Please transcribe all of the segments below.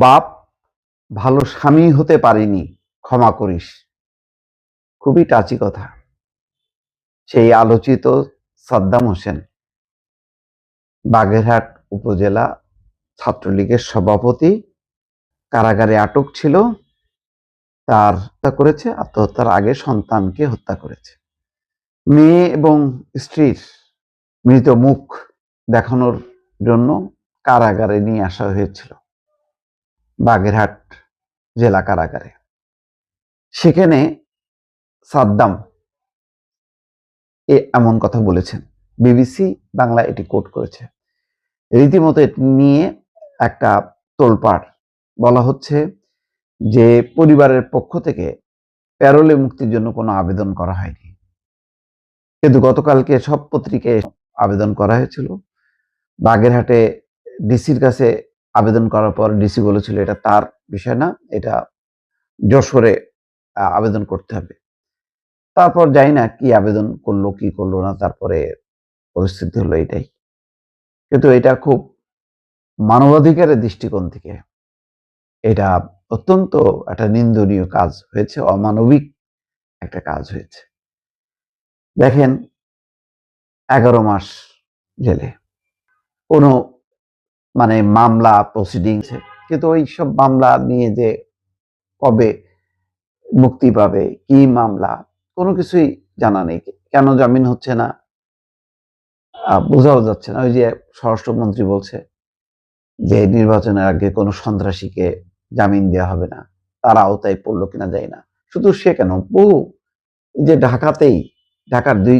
বাপ, ভালো স্বামী হতে পারিনি, ক্ষমা করিস। খুবই টাচি কথা। সেই আলোচিত সাদ্দাম হোসেন বাগেরহাট উপজেলা ছাত্রলীগের সভাপতি, কারাগারে আটক ছিল। তার হত্যা করেছে, আত্মহত্যার আগে সন্তানকে হত্যা করেছে। মেয়ে এবং স্ত্রীর মৃত মুখ দেখানোর জন্য কারাগারে নিয়ে আসা হয়েছিল, বাগেরহাট জেলা কারাগারে। সেখানে সাদ্দাম এমন কথা বলেছেন, বিবিসি বাংলা এটি কোট করেছে। রীতিমতো এটি নিয়ে একটা তোলপাড়। বলা হচ্ছে যে পরিবারের পক্ষ থেকে প্যারোলে মুক্তির জন্য কোনো আবেদন করা হয়নি, কিন্তু গতকালকে সব পত্রিকায় আবেদন করা হয়েছিল। বাগেরহাটে ডিসির কাছে আবেদন করার পর ডিসি বলেছিল এটা তার বিষয় না, এটা যশোরে আবেদন করতে হবে। তারপর যাই না কি আবেদন করলো কি করলো না, তারপরে পরিস্থিতি হলো এটাই। কিন্তু এটা খুব মানবাধিকারের দৃষ্টিকোণ থেকে এটা অত্যন্ত একটা নিন্দনীয় কাজ হয়েছে, অমানবিক একটা কাজ হয়েছে। দেখেন, 11 মাস জেলে, কোনো মামলা প্রসিডিংসে, কিন্তু ওই সব মামলা নিয়ে যে কবে মুক্তি পাবে, কি মামলা, কোনো কিছুই জানা নেই। কেন জামিন হচ্ছে না বোঝাও যাচ্ছে না। ওই যে স্বরাষ্ট্রমন্ত্রী বলছে যে নির্বাচনের আগে কোনো সন্ত্রাসীকে জামিন দেওয়া হবে না, তার আওতায় পড়লো কিনা যায় না। শুধু সে কেন, বহু যে ঢাকার 2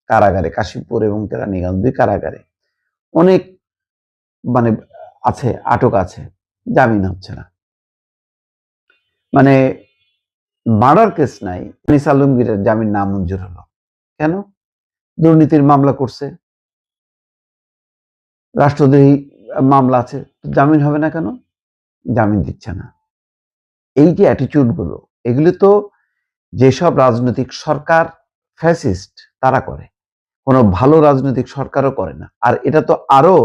কারাগারে, কাশিমপুর এবং কেরানীগঞ্জ 2 কারাগারে অনেক আছে, আটক আছে, জামিন হচ্ছে না। মার্ডার কেস নাই, আনিস আলমগীরের জামিন নামঞ্জুর হলো কেন? দুর্নীতির মামলা করছে, রাষ্ট্রদ্রোহী মামলা আছে, জামিন হবে না কেন? জামিন দিচ্ছে না। এই যে অ্যাটিটিউড গুলো, এগুলো তো যেসব রাজনৈতিক সরকার ফ্যাসিস্ট তারা করে, কোনো ভালো রাজনৈতিক সরকারও করে না। আর এটা তো আরো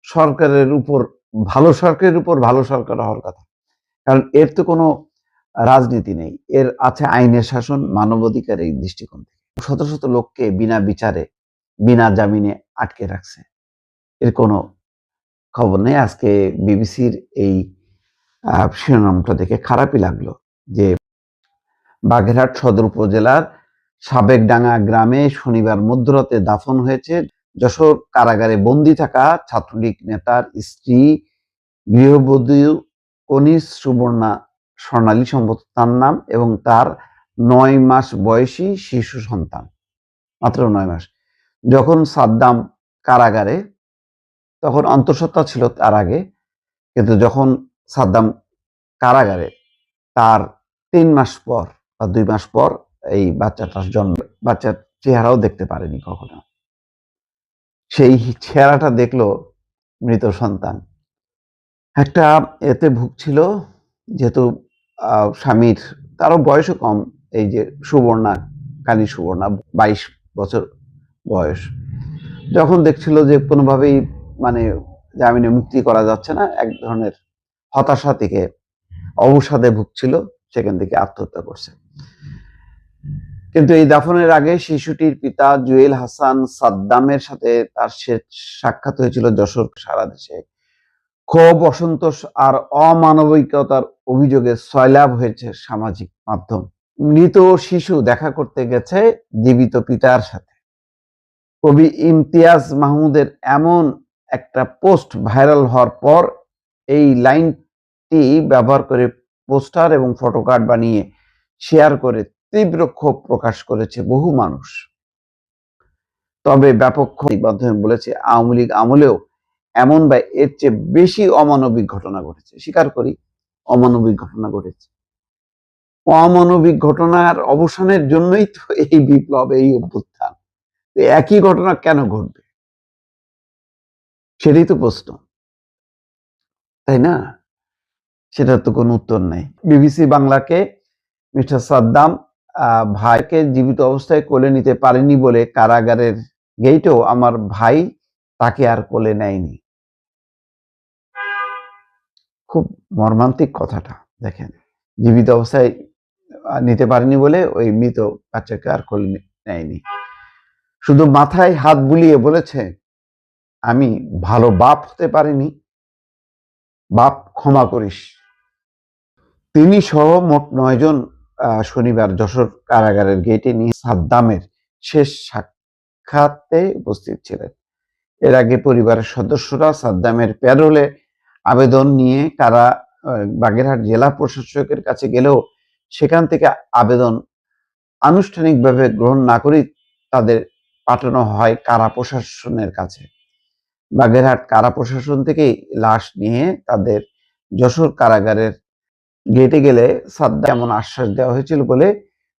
সরকারের উপর ভালো সরকার হওয়ার কথা, কারণ এর তো কোনো রাজনীতি নেই, এর আছে আইনের শাসন, মানবাধিকার। এই দৃষ্টিকোণ থেকে শত শত লোককে বিনা বিচারে বিনা জামিনে আটকে রাখছে, এর কোনো খবর নেই। আজকে বিবিসির এই শিরোনামটা দেখে খারাপই লাগলো যে বাগেরহাট সদর উপজেলার সাবেকডাঙ্গা গ্রামে শনিবার মধ্যরাতে দাফন হয়েছে যশোর কারাগারে বন্দী থাকা ছাত্রলীগ নেতার স্ত্রী, গৃহবধূ কনিজ সুবর্ণা স্বর্ণালী সম্ভবত তার নাম, এবং তার 9 মাস বয়সী শিশু সন্তান, মাত্র 9 মাস। যখন সাদ্দাম কারাগারে, তখন অন্তঃসত্ত্বা ছিল তার আগে, কিন্তু যখন সাদ্দাম কারাগারে, তার 3 মাস পর বা 2 মাস পর এই বাচ্চাটার জন্ম। বাচ্চার চেহারাও দেখতে পারেনি কখনো। সেই চেহারাটা দেখলো মৃত সন্তান। একটা এতে ভুগছিল, যেহেতু স্বামীর, তারও বয়সও কম, এই যে সুবর্ণা, কালী সুবর্ণা, 22 বছর বয়স। যখন দেখছিল যে কোনোভাবেই জামিনে মুক্তি করা যাচ্ছে না, এক ধরনের হতাশা থেকে, অবসাদে ভুগছিল, সেখান থেকে আত্মহত্যা করছে। কিন্তু এই দাফনের আগে শিশুটির পিতা জুয়েল হাসান সাদ্দামের সাথে তার শেষ সাক্ষাৎ হয়েছিল যশোর। সারা দেশে ক্ষোভ, অসন্তোষ আর অমানবিকতার অভিযোগে সয়লাব হয়েছে সামাজিক মাধ্যম। মৃত শিশু দেখা করতে গেছে জীবিত পিতার সাথে। কবি ইমতিয়াজ মাহমুদের এমন একটা পোস্ট ভাইরাল হওয়ার পর এই লাইনটি ব্যবহার করে পোস্টার এবং ফটোকার্ড বানিয়ে শেয়ার করে তীব্র ক্ষোভ প্রকাশ করেছে বহু মানুষ। তবে ব্যাপক মাধ্যমে বলেছে, আওয়ামী লীগ আমলেও এমন বা এর চেয়ে বেশি অমানবিক ঘটনা ঘটেছে। স্বীকার করি, অমানবিক ঘটনা ঘটেছে। অমানবিক ঘটনার অবসানের জন্যই তো এই বিপ্লব, এই অভ্যুত্থান। একই ঘটনা কেন ঘটবে, সেটাই তো প্রশ্ন, তাই না? সেটার তো কোনো উত্তর নেই। বিবিসি বাংলাকে মিস্টার সাদ্দাম ভাইকে জীবিত অবস্থায় কোলে নিতে পারেনি বলে কারাগারের গেটেও আমার ভাই তাকে আর কোলে নেয়নি। খুব মর্মান্তিক কথাটা। দেখেন, জীবিত অবস্থায় নিতে পারেনি বলে ওই মৃত বাচ্চাকে আর কোলে নেয়নি। শুধু মাথায় হাত বুলিয়ে বলেছে, আমি ভালো বাপ হতে পারিনি, বাপ ক্ষমা করিস। তিনি সহ মোট 9 জন শনিবার যশোর কারাগারের গেটে নিয়ে সাদ্দামের শেষ সাক্ষাতে উপস্থিত ছিলেন। এর আগে পরিবারের সদস্যরা সাদ্দামের প্যারোলে আবেদন নিয়ে বাগেরহাট জেলা প্রশাসকের কাছে গেলেও সেখান থেকে আবেদন আনুষ্ঠানিকভাবে গ্রহণ না করেই তাদের পাঠানো হয় কারা প্রশাসনের কাছে। বাগেরহাট কারা প্রশাসন থেকেই লাশ নিয়ে তাদের যশোর কারাগারের গেটে গেলে সাদ্দাম এমন আশ্বাস দেওয়া হয়েছিল বলে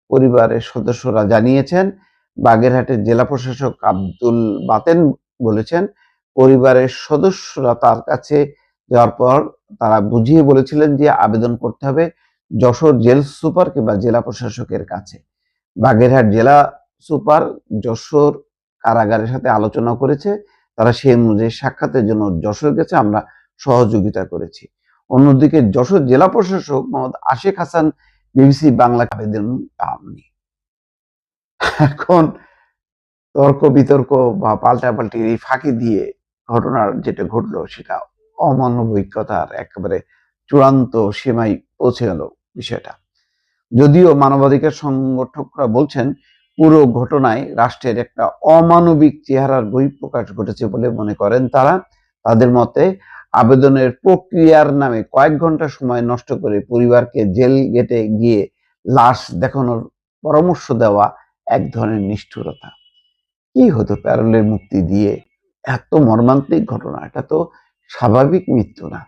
পরিবারের সদস্যরা জানিয়েছেন। বাগেরহাটের জেলা প্রশাসক আব্দুল বাতেন বলেছেন, পরিবারের সদস্যরা তার কাছে যাওয়ার পর তারা বুঝিয়ে বলেছিলেন যে আবেদন করতে হবে যশোর জেল সুপার কিংবা জেলা প্রশাসকের কাছে। বাগেরহাট জেলা সুপার যশোর কারাগারের সাথে আলোচনা করেছে, তারা সেই অনুযায়ী সাক্ষাতের জন্য যশোর গেছে, আমরা সহযোগিতা করেছি। অন্যদিকে যশোর জেলা প্রশাসক মোহাম্মদ আশিক হাসান বিবিসি বাংলা আবেদন পাননি। এখন তর্ক বিতর্ক বা পাল্টাপাল্টি এই ফাঁকি দিয়ে ঘটনার যেটা ঘটলো সেটা অমানবিকতার একেবারে চূড়ান্ত সীমায় পৌঁছে গেল বিষয়টা। যদিও মানবাধিকার সংগঠকরা বলছেন পুরো ঘটনায় রাষ্ট্রের একটা অমানবিক চেহারার বহিঃপ্রকাশ ঘটেছে বলে মনে করেন তারা। তাদের মতে আবেদনের প্রক্রিয়ার নামে কয়েক ঘন্টা সময় নষ্ট করে পরিবারকে জেল গেটে গিয়ে লাশ দেখানোর পরামর্শ দেওয়া এক ধরনের নিষ্ঠুরতা। কি হতো প্যারোলে মুক্তি দিয়ে? এত মর্মান্তিক ঘটনা, এটা তো স্বাভাবিক মৃত্যু না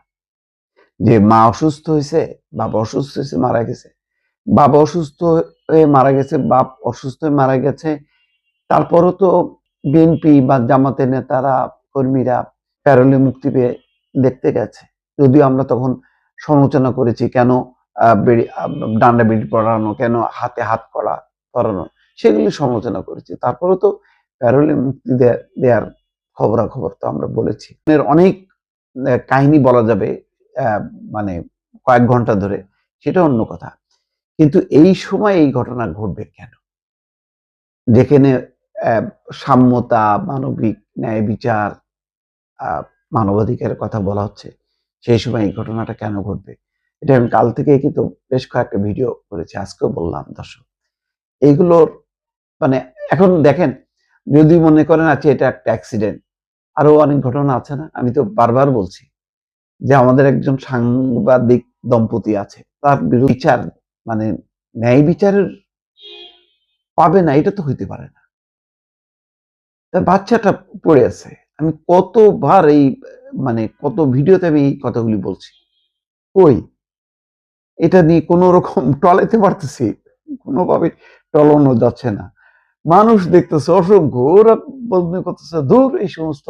যে মা অসুস্থ হয়েছে, বাবা অসুস্থ হয়েছে, মারা গেছে, বাবা অসুস্থ হয়ে মারা গেছে, বাপ অসুস্থ হয়ে মারা গেছে, তারপরও তো বিএনপি বা জামাতের নেতারা কর্মীরা প্যারোলে মুক্তি পেয়ে দেখতে গেছে। যদিও আমরা তখন সমালোচনা করেছি, কেন ডান্ডা বিড়ি পড়ানো, কেন হাতে হাত করা পরানো, সেগুলি সমালোচনা করেছি। তারপরেও তো প্যারোলে মুক্তি দেওয়ার খবরাখবর তো আমরা বলেছি। অনেক কাহিনী বলা যাবে মানে কয়েক ঘন্টা ধরে, সেটা অন্য কথা। কিন্তু এই সময় এই ঘটনা ঘটবে কেন? যেখানে সাম্যতা, মানবিক ন্যায় বিচার, মানবাধিকারের কথা বলা হচ্ছে, সেই সময় এই ঘটনাটা কেন ঘটবে? এটা আমি কাল থেকে কিন্তু বেশ কয়েকটা ভিডিও করেছি, আজকেও বললাম দর্শক। এইগুলোর মানে এখন দেখেন, যদি মনে করেন আছে এটা একটা অ্যাক্সিডেন্ট, আরো অনেক ঘটনা আছে না? আমি তো বারবার বলছি যে আমাদের একজন সাংবাদিক দম্পতি আছে, তার বিরুদ্ধে বিচার মানে ন্যায় বিচারের পাবে না, এটা তো হইতে পারে না। তার বাচ্চাটা পড়ে আছে। আমি কতবার এই মানে কত ভিডিওতে আমি এই কথাগুলি বলছি। কই এটা নিয়ে কোনো রকম টলাইতে পারতেছি? কোনোভাবে টলানো যাচ্ছে না। মানুষ দেখতেছে অসংখ্য, ওরা বলতে করতেছে ধুর এই সমস্ত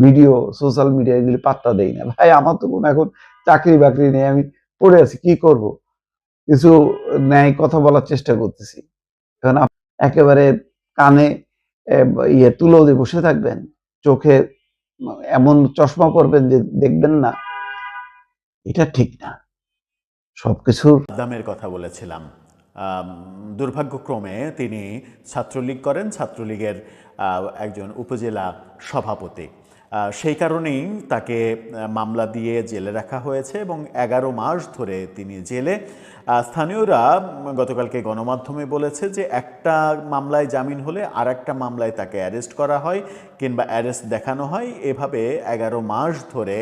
ভিডিও সোশ্যাল মিডিয়া এগুলি পাত্তা দেই না। ভাই আমার তো কোনো এখন চাকরি বাকরি নেই, আমি পড়ে আছি, কি করব? কিছু ন্যায় কথা বলার চেষ্টা করতেছি। এখন একেবারে কানে তুলো দিয়ে বসে থাকবেন, চোখে এমন চশমা পরবেন যে দেখবেন না, এটা ঠিক না। সবকিছুর দামের কথা বলেছিলাম। দুর্ভাগ্যক্রমে তিনি ছাত্রলীগ করেন, ছাত্রলীগের একজন উপজেলা সভাপতি। সেই কারণেই তাকে মামলা দিয়ে জেলে রাখা হয়েছে এবং 11 মাস ধরে তিনি জেলে। স্থানীয়রা গতকালকে গণমাধ্যমে বলেছে যে একটা মামলায় জামিন হলে আর একটা মামলায় তাকে অ্যারেস্ট করা হয় কিংবা অ্যারেস্ট দেখানো হয়। এভাবে 11 মাস ধরে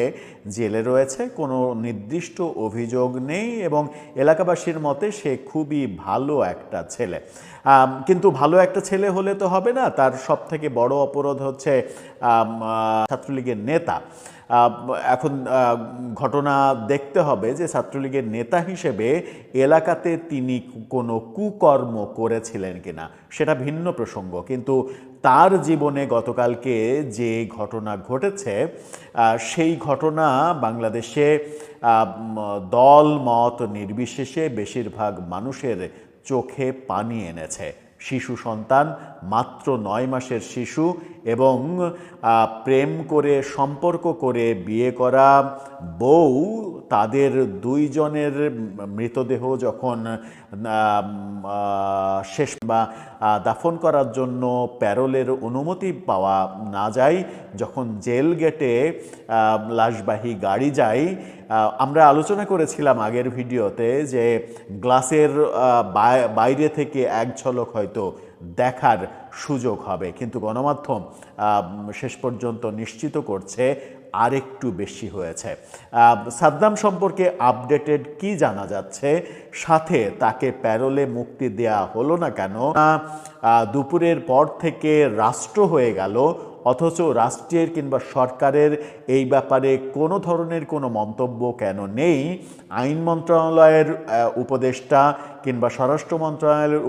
জেলে রয়েছে, কোনো নির্দিষ্ট অভিযোগ নেই এবং এলাকাবাসীর মতে সে খুবই ভালো একটা ছেলে। কিন্তু ভালো একটা ছেলে হলে তো হবে না, তার সবথেকে বড় অপরাধ হচ্ছে ছাত্রলীগের নেতা। এখন ঘটনা দেখতে হবে যে ছাত্রলীগের নেতা হিসেবে এলাকাতে তিনি কোনো কুকর্ম করেছিলেন কিনা, সেটা ভিন্ন প্রসঙ্গ। কিন্তু তার জীবনে গতকালকে যে ঘটনা ঘটেছে, সেই ঘটনা বাংলাদেশে দল মত নির্বিশেষে বেশিরভাগ মানুষের চোখে পানি এনেছে। শিশু সন্তান, মাত্র 9 মাসের শিশু, এবং প্রেম করে সম্পর্ক করে বিয়ে করা বউ, তাদের দুইজনের মৃতদেহ যখন শেষ বা দাফন করার জন্য প্যারোলের অনুমতি পাওয়া না যায়, যখন জেল গেটে লাশবাহী গাড়ি যায়, আমরা আলোচনা করেছিলাম আগের ভিডিওতে যে গ্লাসের বাইরে থেকে এক ঝলক হয়তো দেখার সুযোগ হবে, কিন্তু গণমাধ্যম শেষ পর্যন্ত নিশ্চিত করছে আরেকটু বেশি হয়েছে। সাদ্দাম সম্পর্কে আপডেটেড কি জানা যাচ্ছে, সাথে তাকে প্যারোলে মুক্তি দেয়া হলো না কেন, দুপুরের পর থেকে রাষ্ট্র হয়ে গেল অথচ রাষ্ট্রের কিংবা সরকারের এই ব্যাপারে কোনো ধরনের কোনো মন্তব্য কেন নেই, আইন মন্ত্রণালয়ের উপদেষ্টা কিংবা স্বরাষ্ট্র মন্ত্রণালয়ের